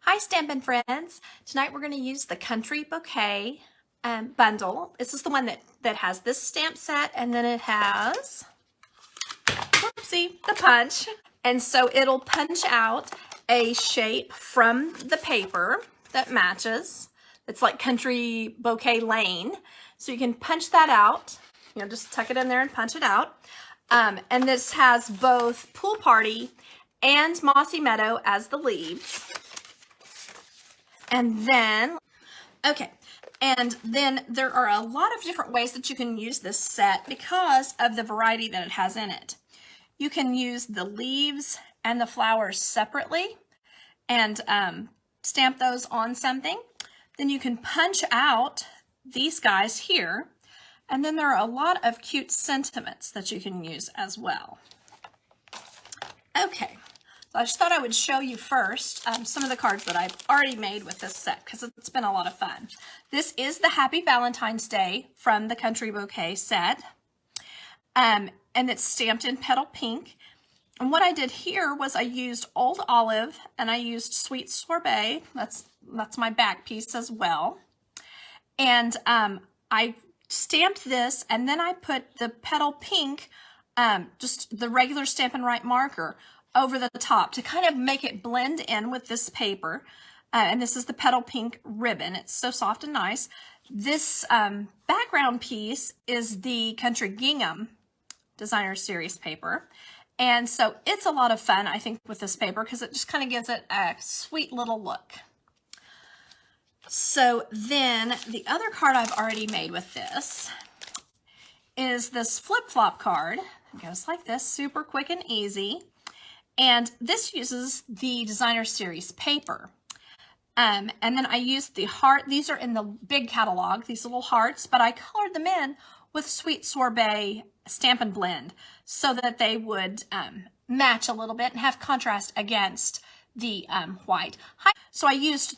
Hi Stampin' friends! Tonight we're going to use the Country Bouquet bundle. This is the one that has this stamp set, and then it has, whoopsie, the punch. And so it'll punch out a shape from the paper that matches. It's like Country Bouquet Lane. So you can punch that out, just tuck it in there and punch it out. And this has both Pool Party and Mossy Meadow as the leaves. And then there are a lot of different ways that you can use this set because of the variety that it has in it. You can use the leaves and the flowers separately and stamp those on something. Then you can punch out these guys here. And then there are a lot of cute sentiments that you can use as well. Okay. So I just thought I would show you first some of the cards that I've already made with this set because it's been a lot of fun. This is the Happy Valentine's Day from the Country Bouquet set. And it's stamped in petal pink. And what I did here was I used Old Olive and I used Sweet Sorbet. That's my back piece as well. And I stamped this and then I put the petal pink, just the regular Stampin' Right marker, over the top to kind of make it blend in with this paper. And this is the petal pink ribbon. It's so soft and nice. This background piece is the Country Gingham Designer Series paper. And so it's a lot of fun, I think, with this paper because it just kind of gives it a sweet little look. So then the other card I've already made with this is this flip-flop card. It goes like this, super quick and easy. And this uses the Designer Series paper. And then I used the heart. These are in the big catalog, these little hearts, but I colored them in with Sweet Sorbet Stampin' Blend so that they would match a little bit and have contrast against the white. So I used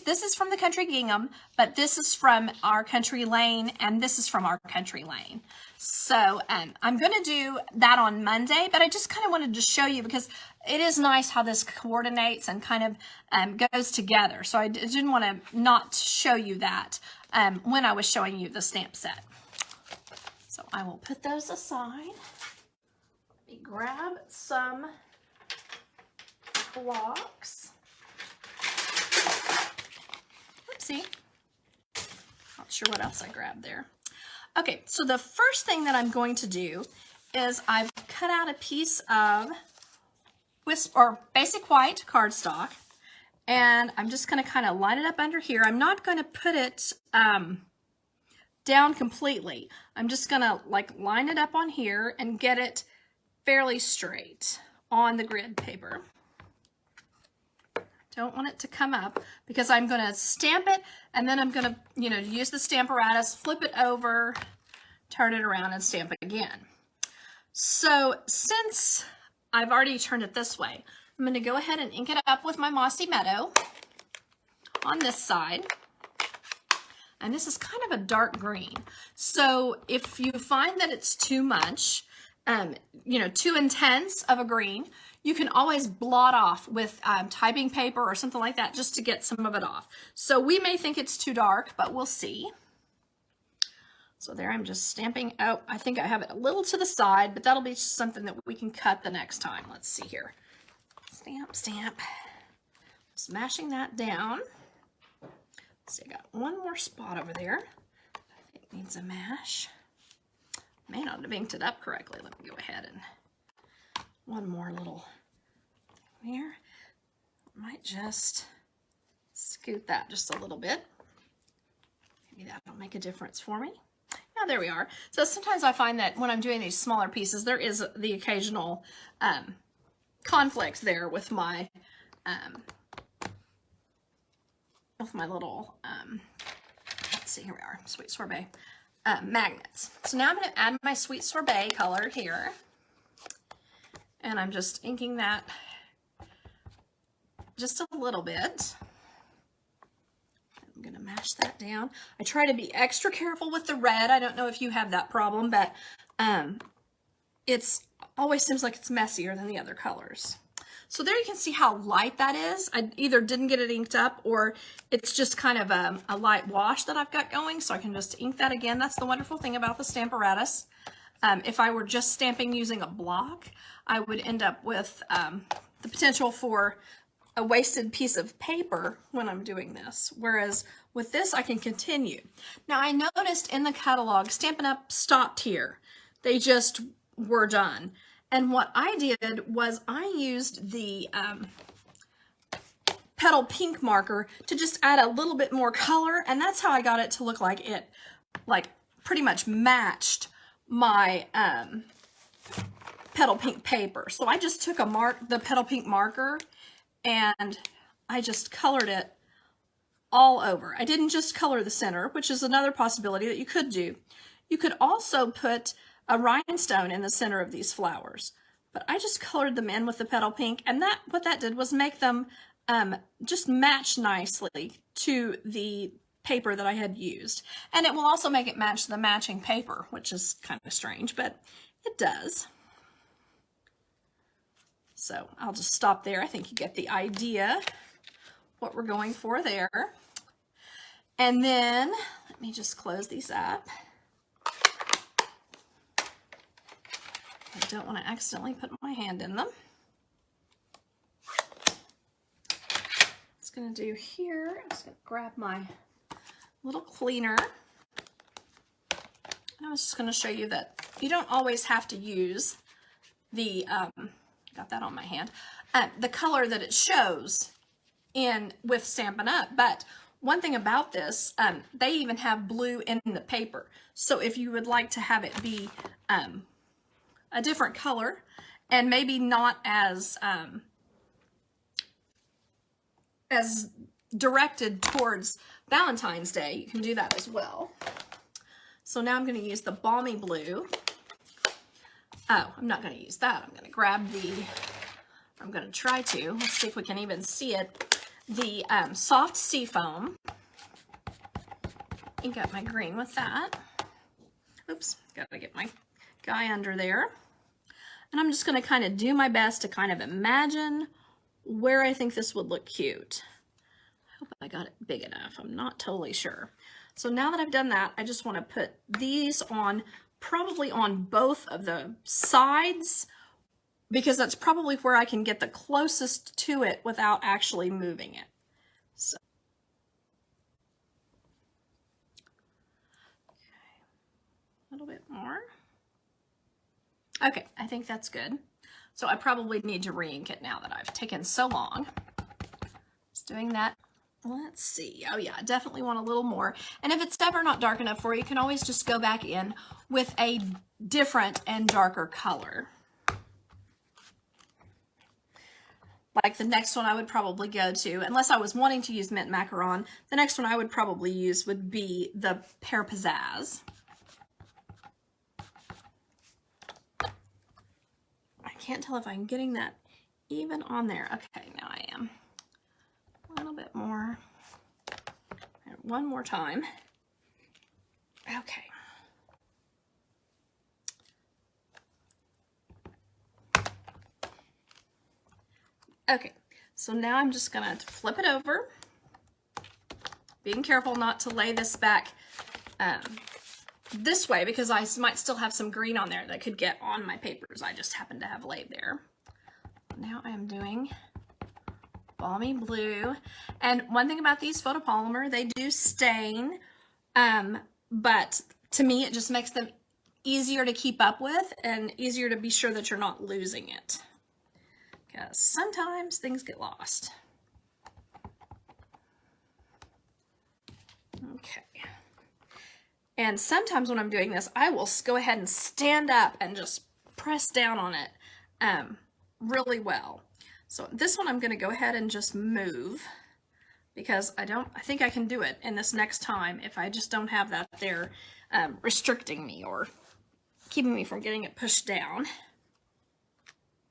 this is from the Country Gingham, but this is from our Country Lane, and this is from our Country Lane. So I'm going to do that on Monday, but I just kind of wanted to show you because it is nice how this coordinates and kind of goes together. So I didn't want to not show you that when I was showing you the stamp set. So I will put those aside. Let me grab some blocks. Oopsie. Not sure what else I grabbed there. Okay, so the first thing that I'm going to do is I've cut out a piece of basic white cardstock, and I'm just going to kind of line it up under here. I'm not going to put it down completely. I'm just going to line it up on here and get it fairly straight on the grid paper. Don't want it to come up because I'm going to stamp it and then I'm going to, use the Stamparatus, flip it over, turn it around and stamp it again. So since I've already turned it this way, I'm going to go ahead and ink it up with my Mossy Meadow on this side. And this is kind of a dark green. So if you find that it's too much, too intense of a green, you can always blot off with typing paper or something like that just to get some of it off. So we may think it's too dark, but we'll see. So there I'm just stamping. Oh, I think I have it a little to the side, but that'll be just something that we can cut the next time. Let's see here. Stamp, stamp. Smashing that down. Let's see, I got one more spot over there. I think it needs a mash. May not have inked it up correctly. Let me go ahead and one more little here. Might just scoot that just a little bit. Maybe that'll make a difference for me. Now there we are. So sometimes I find that when I'm doing these smaller pieces, there is the occasional conflict there with my little let's see, here we are, Sweet Sorbet magnets. So now I'm going to add my Sweet Sorbet color here. And I'm just inking that just a little bit. I'm going to mash that down. I try to be extra careful with the red. I don't know if you have that problem, but it's always seems like it's messier than the other colors. So there you can see how light that is. I either didn't get it inked up or it's just kind of a light wash that I've got going, so I can just ink that again. That's the wonderful thing about the Stamparatus. If I were just stamping using a block, I would end up with the potential for a wasted piece of paper when I'm doing this, whereas with this I can continue. Now I noticed in the catalog, Stampin' Up! Stopped here. They just were done. And what I did was I used the Petal Pink marker to just add a little bit more color, and that's how I got it to look like it pretty much matched my Petal Pink paper. So I just took the Petal Pink marker and I just colored it all over. I didn't just color the center, which is another possibility that you could do. You could also put a rhinestone in the center of these flowers, but I just colored them in with the Petal Pink, and what that did was make them just match nicely to the paper that I had used. And it will also make it match the matching paper, which is kind of strange, but it does. So I'll just stop there. I think you get the idea what we're going for there. And then let me just close these up. I don't want to accidentally put my hand in them. What's going to do here, I'm just going to grab my little cleaner. I was just going to show you that you don't always have to use the got that on my hand, the color that it shows in with Stampin' Up! But one thing about this, they even have blue in the paper. So if you would like to have it be a different color and maybe not as directed towards Valentine's Day, you can do that as well. So now I'm going to use the Balmy Blue. Oh, I'm not going to use that. I'm going to grab I'm going to try to, let's see if we can even see it, the Soft Seafoam. Ink up my green with that. Oops, got to get my guy under there. And I'm just going to kind of do my best to kind of imagine where I think this would look cute. I hope I got it big enough. I'm not totally sure. So now that I've done that, I just want to put these on, probably on both of the sides, because that's probably where I can get the closest to it without actually moving it. So, okay, a little bit more. Okay, I think that's good. So I probably need to re-ink it now that I've taken so long. Just doing that. Let's see. Oh yeah, I definitely want a little more. And if it's ever not dark enough for you, you can always just go back in with a different and darker color. Like the next one I would probably go to, unless I was wanting to use Mint Macaron, the next one I would probably use would be the Pear Pizzazz. I can't tell if I'm getting that even on there. Okay, now I am. A little bit more. One more time. Okay. Okay, so now I'm just gonna flip it over, being careful not to lay this back this way, because I might still have some green on there that could get on my papers I just happen to have laid there. Now I'm doing Balmy Blue. And one thing about these photopolymer, they do stain, but to me it just makes them easier to keep up with and easier to be sure that you're not losing it, because sometimes things get lost. Okay. And sometimes when I'm doing this, I will go ahead and stand up and just press down on it really well. So this one I'm going to go ahead and just move, because I think I can do it in this next time if I just don't have that there restricting me or keeping me from getting it pushed down.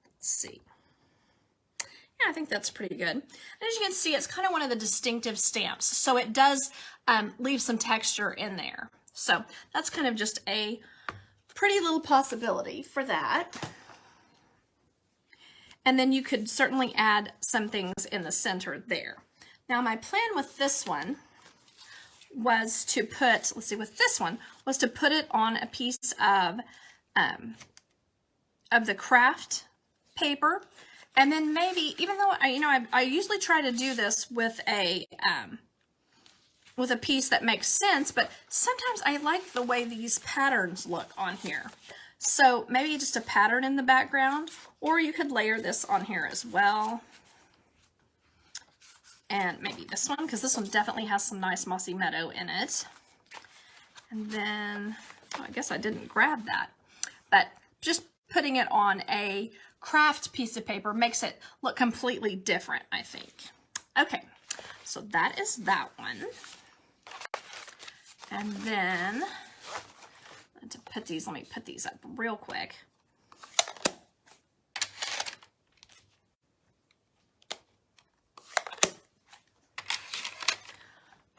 Let's see. Yeah, I think that's pretty good. And as you can see, it's kind of one of the distinctive stamps, so it does leave some texture in there. So that's kind of just a pretty little possibility for that. And then you could certainly add some things in the center there. Now my plan with this one was to put, let's see, with this one was to put it on a piece of the craft paper, and then maybe, even though I usually try to do this with a piece that makes sense, but sometimes I like the way these patterns look on here. So maybe just a pattern in the background, or you could layer this on here as well. And maybe this one, because this one definitely has some nice mossy meadow in it. And then, I guess I didn't grab that, but just putting it on a craft piece of paper makes it look completely different, I think. Okay, so that is that one. And then, to put these, let me put these up real quick.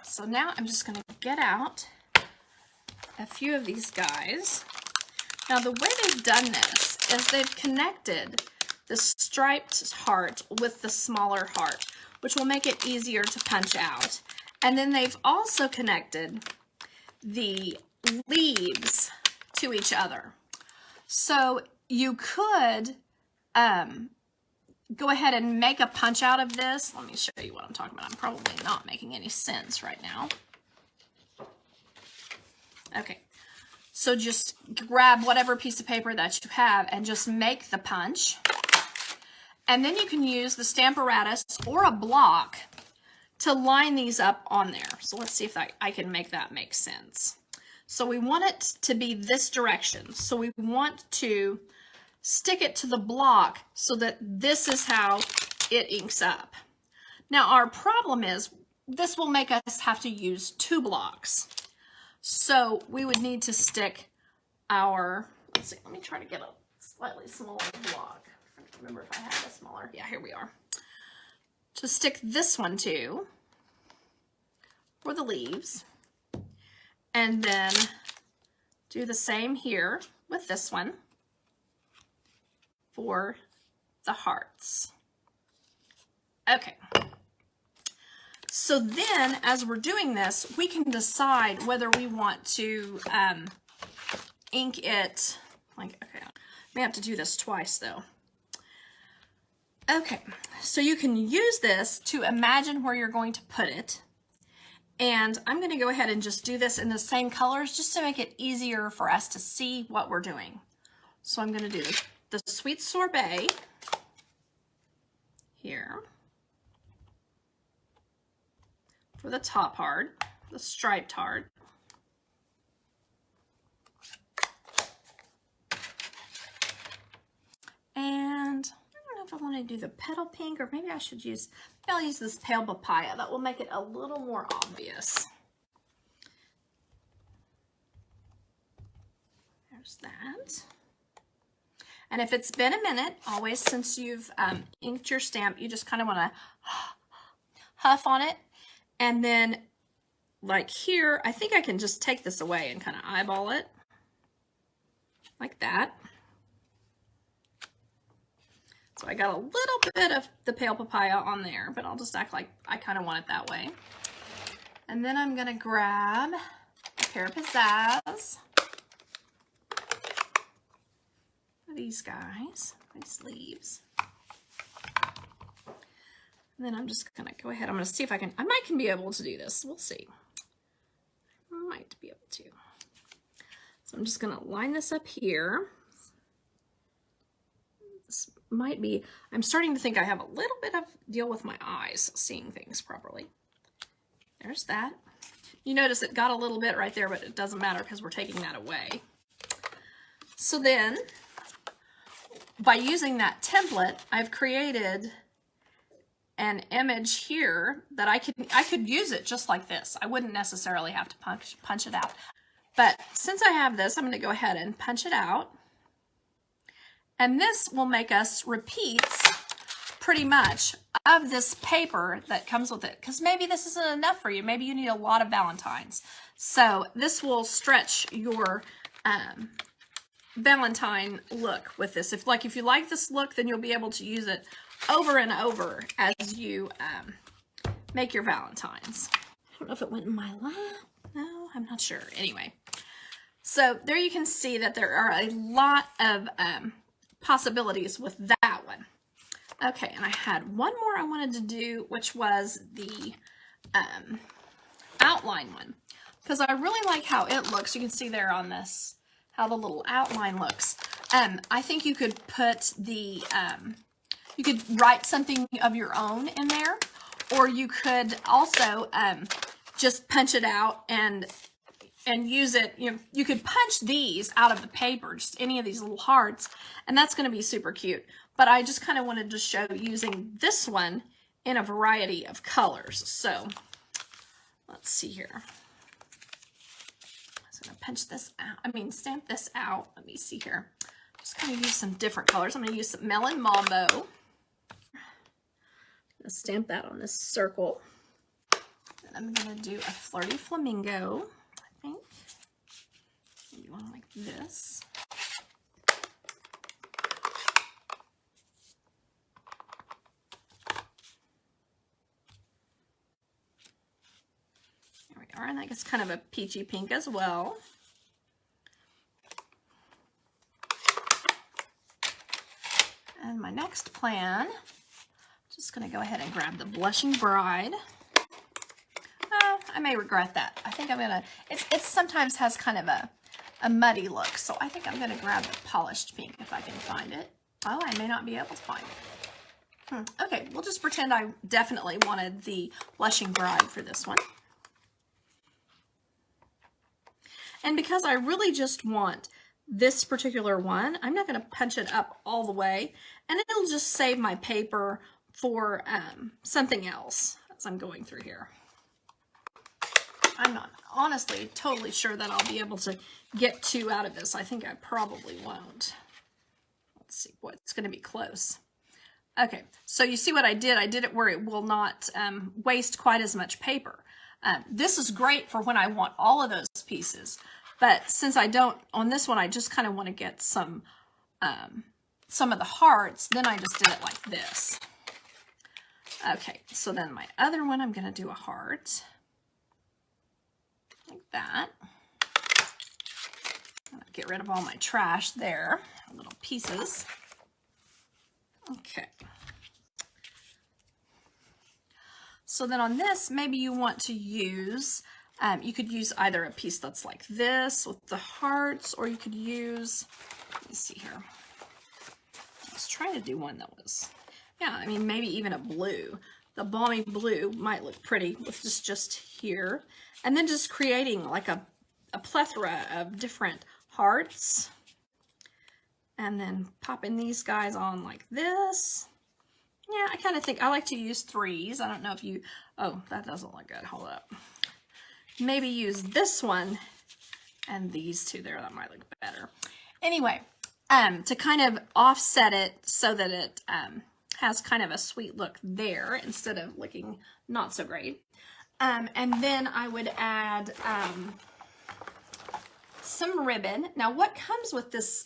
So now I'm just going to get out a few of these guys. Now the way they've done this is they've connected the striped heart with the smaller heart, which will make it easier to punch out. And then they've also connected the leaves to each other. So you could go ahead and make a punch out of this. Let me show you what I'm talking about. I'm probably not making any sense right now. Okay, so just grab whatever piece of paper that you have and just make the punch. And then you can use the Stamparatus or a block to line these up on there. So let's see if I can make that make sense. So we want it to be this direction. So we want to stick it to the block so that this is how it inks up. Now our problem is this will make us have to use 2 blocks. So we would need to stick our, let's see, let me try to get a slightly smaller block. I don't remember if I had a smaller, yeah, here we are. To stick this one to for the leaves, and then do the same here with this one for the hearts. Okay. So then, as we're doing this, we can decide whether we want to ink it, like, okay, I may have to do this twice though. Okay, so you can use this to imagine where you're going to put it. And I'm gonna go ahead and just do this in the same colors just to make it easier for us to see what we're doing. So I'm gonna do the Sweet Sorbet here for the top heart, the striped heart. And I don't know if I want to do the petal pink, or maybe I should use, maybe I'll use this pale papaya. That will make it a little more obvious. There's that. And if it's been a minute, always, since you've inked your stamp, you just kind of want to huff on it. And then, like here, I think I can just take this away and kind of eyeball it. Like that. So I got a little bit of the pale papaya on there, but I'll just act like I kind of want it that way. And then I'm going to grab a pair of pizzazz. These guys, these leaves. And then I'm just going to go ahead. I'm going to see if I can be able to do this. We'll see. I might be able to. So I'm just going to line this up here. This might be, I'm starting to think I have a little bit of deal with my eyes seeing things properly. There's that. You notice it got a little bit right there, but it doesn't matter because we're taking that away. So then, by using that template, I've created an image here that I could use it just like this. I wouldn't necessarily have to punch it out. But since I have this, I'm going to go ahead and punch it out. And this will make us repeats pretty much of this paper that comes with it. Because maybe this isn't enough for you. Maybe you need a lot of Valentines. So this will stretch your Valentine look with this. If you like this look, then you'll be able to use it over and over as you make your Valentines. I don't know if it went in my lap. No, I'm not sure. Anyway, so there you can see that there are a lot of possibilities with that one. Okay, and I had one more I wanted to do, which was the outline one, because I really like how it looks. You can see there on this how the little outline looks. I think you could put the you could write something of your own in there, or you could also just punch it out and use it. You could punch these out of the paper, just any of these little hearts, and that's going to be super cute. But I just kind of wanted to show using this one in a variety of colors. So let's see here. I'm just going to punch this out. Stamp this out. Let me see here. Just kind of use some different colors. I'm going to use some Melon Mambo. I'm going to stamp that on this circle. And I'm going to do a Flirty Flamingo, I think. Maybe one like this. And that gets kind of a peachy pink as well. And my next plan, just going to go ahead and grab the Blushing Bride. Oh, I may regret that. I think I'm going to, it sometimes has kind of a muddy look, so I think I'm going to grab the Polished Pink if I can find it. Oh, I may not be able to find it. Okay, we'll just pretend I definitely wanted the Blushing Bride for this one. And because I really just want this particular one, I'm not going to punch it up all the way, and it'll just save my paper for something else as I'm going through here. I'm not honestly totally sure that I'll be able to get two out of this. I think I probably won't. Let's see, boy, it's going to be close. Okay, so you see what I did? I did it where it will not waste quite as much paper. This is great for when I want all of those pieces, but since I don't, on this one, I just kind of want to get some of the hearts, then I just did it like this. Okay, so then my other one, I'm going to do a heart, like that. I'm going to get rid of all my trash there, little pieces. Okay. So then on this, maybe you want to use, you could use either a piece that's like this with the hearts, or you could use, let me see here. I was trying to do one that was, yeah, I mean, maybe even a blue. The balmy blue might look pretty with just here. And then just creating like a plethora of different hearts. And then popping these guys on like this. Yeah, I kind of think I like to use threes. I don't know if you, oh, that doesn't look good. Hold up. Maybe use this one and these two there. That might look better. Anyway, to kind of offset it so that it has kind of a sweet look there instead of looking not so great. And then I would add some ribbon. Now, what comes with this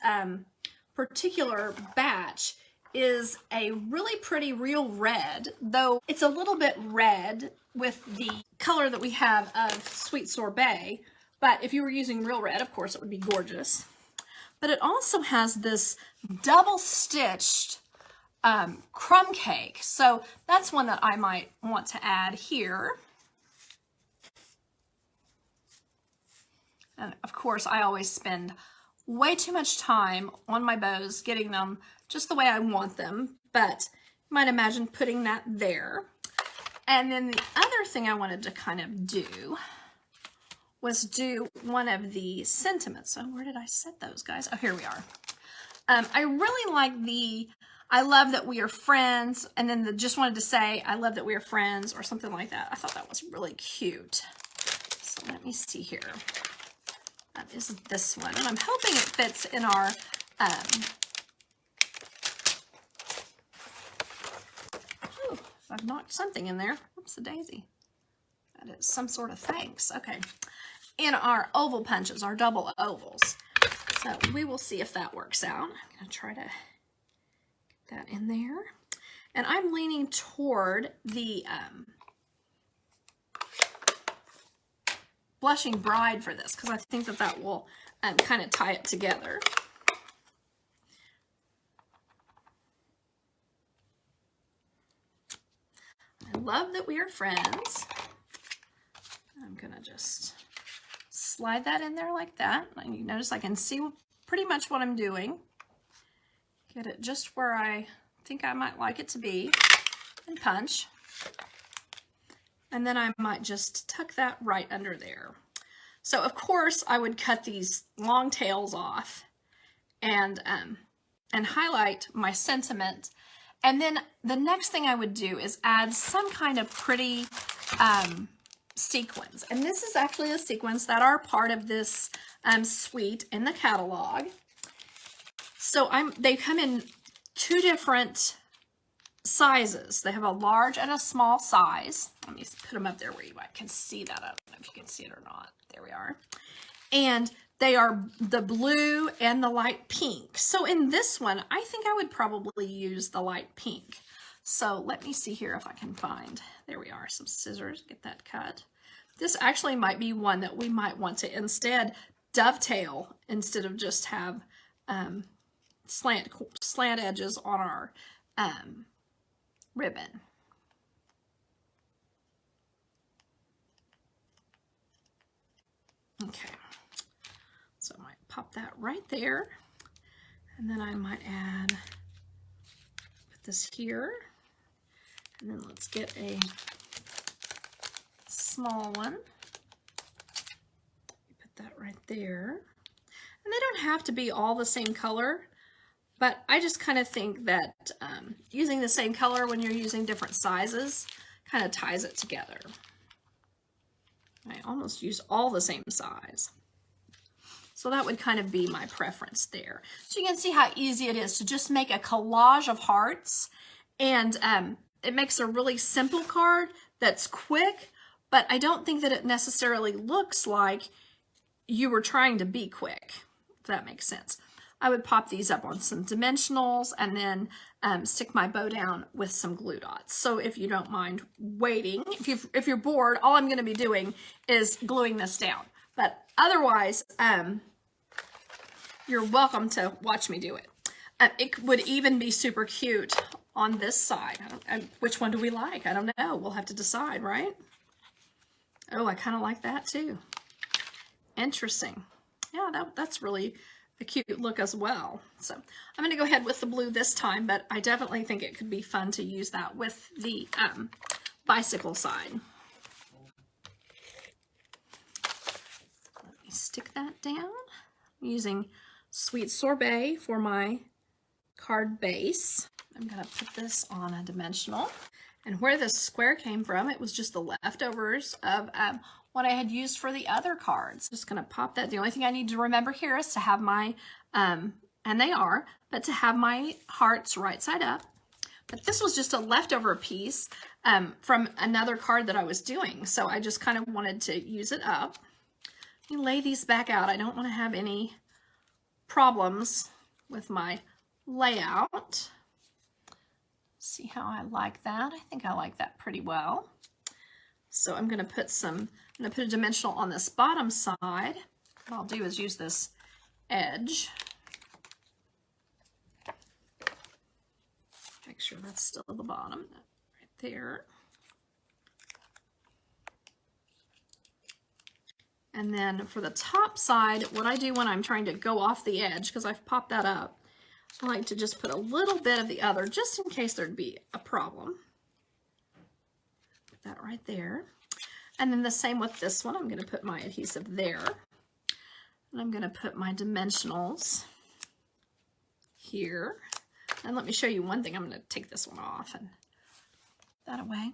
particular batch is a really pretty real red, though it's a little bit red with the color that we have of Sweet Sorbet, but if you were using real red, of course, it would be gorgeous. But it also has this double-stitched crumb cake, so that's one that I might want to add here. And of course, I always spend way too much time on my bows getting them just the way I want them, but you might imagine putting that there. And then the other thing I wanted to kind of do was do one of the sentiments. So where did I set those, guys? Oh, here we are. I really like the I love that we are friends, and then just wanted to say I love that we are friends or something like that. I thought that was really cute. So let me see here. That is this one, and I'm hoping it fits in our I've knocked something in there. Whoops a daisy. That is some sort of thanks. Okay. In our oval punches, our double ovals. So we will see if that works out. I'm going to try to get that in there. And I'm leaning toward the Blushing Bride for this, because I think that that will kind of tie it together. I love that we are friends. I'm going to just slide that in there like that. And you notice I can see pretty much what I'm doing. Get it just where I think I might like it to be, and punch. And then I might just tuck that right under there. So of course I would cut these long tails off and highlight my sentiment. And then the next thing I would do is add some kind of pretty sequins. And this is actually the sequins that are part of this suite in the catalog. So they come in two different sizes. They have a large and a small size. Let me put them up there where you can see that. I don't know if you can see it or not. There we are. And they are the blue and the light pink. So in this one, I think I would probably use the light pink. So let me see here if I can find, there we are, some scissors, get that cut. This actually might be one that we might want to instead dovetail instead of just have slant edges on our ribbon. Okay, so I might pop that right there, and then I might put this here, and then let's get a small one. Put that right there, and they don't have to be all the same color, but I just kind of think that using the same color when you're using different sizes kind of ties it together. I almost use all the same size. So that would kind of be my preference there. So you can see how easy it is to just make a collage of hearts, and it makes a really simple card that's quick, but I don't think that it necessarily looks like you were trying to be quick, if that makes sense. I would pop these up on some dimensionals and then stick my bow down with some glue dots. So if you don't mind waiting, if you're bored, all I'm going to be doing is gluing this down. But otherwise, you're welcome to watch me do it. It would even be super cute on this side. Which one do we like? I don't know. We'll have to decide, right? Oh, I kind of like that too. Interesting. Yeah, that's really a cute look as well. So I'm going to go ahead with the blue this time, but I definitely think it could be fun to use that with the bicycle side. Let me stick that down. I'm using Sweet Sorbet for my card base. I'm going to put this on a dimensional. And where this square came from, it was just the leftovers of what I had used for the other cards. Just going to pop that. The only thing I need to remember here is to have my, and they are, but to have my hearts right side up. But this was just a leftover piece from another card that I was doing. So I just kind of wanted to use it up. Let me lay these back out. I don't want to have any problems with my layout. See how I like that? I think I like that pretty well. So I'm going to put a dimensional on this bottom side. What I'll do is use this edge. Make sure that's still the bottom, right there. And then for the top side, what I do when I'm trying to go off the edge, because I've popped that up, I like to just put a little bit of the other, just in case there'd be a problem. Put that right there. And then the same with this one. I'm going to put my adhesive there. And I'm going to put my dimensionals here. And let me show you one thing. I'm going to take this one off and put that away.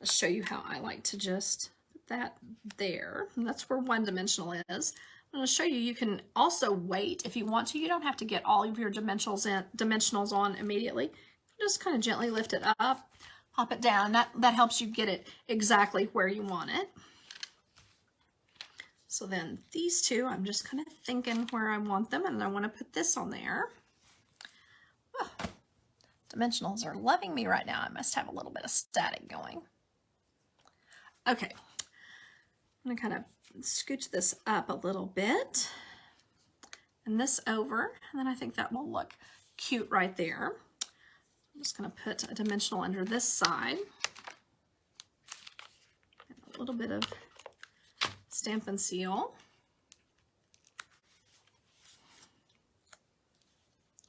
I'll show you how I like to just put that there. And that's where one dimensional is. I'm going to show you, you can also wait if you want to. You don't have to get all of your dimensionals on immediately. Just kind of gently lift it up, pop it down. That helps you get it exactly where you want it. So then these two, I'm just kind of thinking where I want them, and I want to put this on there. Oh, dimensionals are loving me right now. I must have a little bit of static going. Okay, I'm going to kind of scooch this up a little bit and this over, and then I think that will look cute right there. I'm just going to put a dimensional under this side. And a little bit of Stampin' Seal.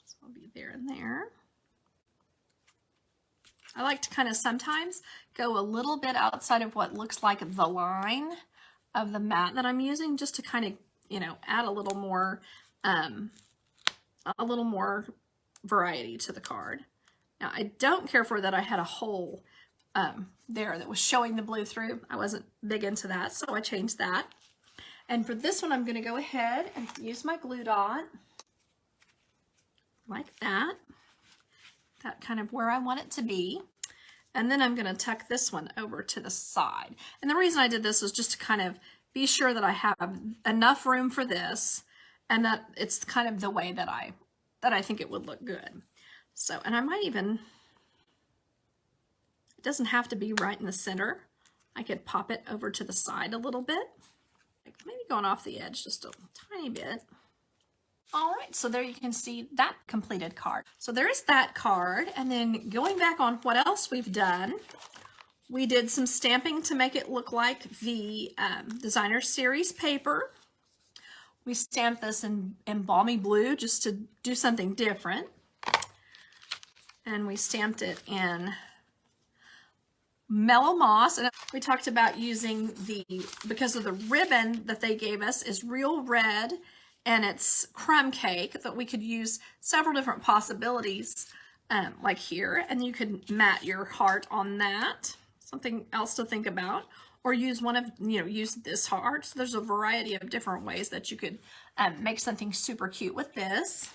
So it'll be there and there. I like to kind of sometimes go a little bit outside of what looks like the line of the mat that I'm using, just to kind of, you know, add a little more variety to the card. Now, I don't care for that I had a hole there that was showing the blue through. I wasn't big into that, so I changed that. And for this one, I'm going to go ahead and use my glue dot like that. That kind of where I want it to be. And then I'm going to tuck this one over to the side. And the reason I did this was just to kind of be sure that I have enough room for this, and that it's kind of the way that I think it would look good. So, and I might even, it doesn't have to be right in the center. I could pop it over to the side a little bit, like maybe going off the edge just a tiny bit. All right, so there you can see that completed card. So there's that card, and then going back on what else we've done, we did some stamping to make it look like the designer series paper. We stamped this in balmy blue just to do something different. And we stamped it in mellow moss, and we talked about using because of the ribbon that they gave us is real red, and it's crumb cake, that we could use several different possibilities like here, and you could mat your heart on that. Something else to think about, or use one of, use this heart. So there's a variety of different ways that you could make something super cute with this.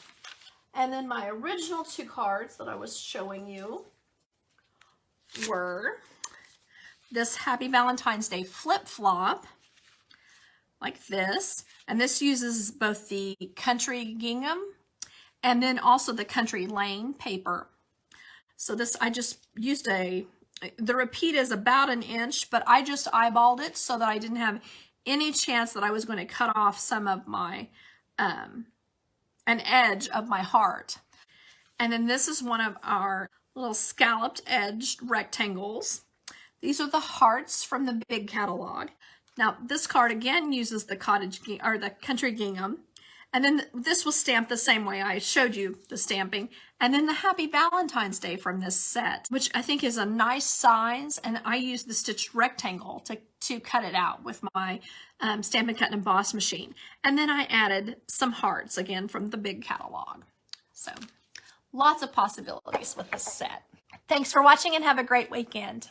And then my original two cards that I was showing you were this Happy Valentine's Day flip-flop, like this. And this uses both the country gingham and then also the country lane paper. So this, I just used the repeat is about 1 inch, but I just eyeballed it so that I didn't have any chance that I was going to cut off some of my, an edge of my heart. And then this is one of our little scalloped edged rectangles. These are the hearts from the big catalog. Now this card again uses the the country gingham, and then this was stamped the same way I showed you the stamping, and then the Happy Valentine's Day from this set, which I think is a nice size, and I used the stitched rectangle to cut it out with my Stampin' Cut and Emboss machine. And then I added some hearts again from the big catalog. So lots of possibilities with this set. Thanks for watching and have a great weekend.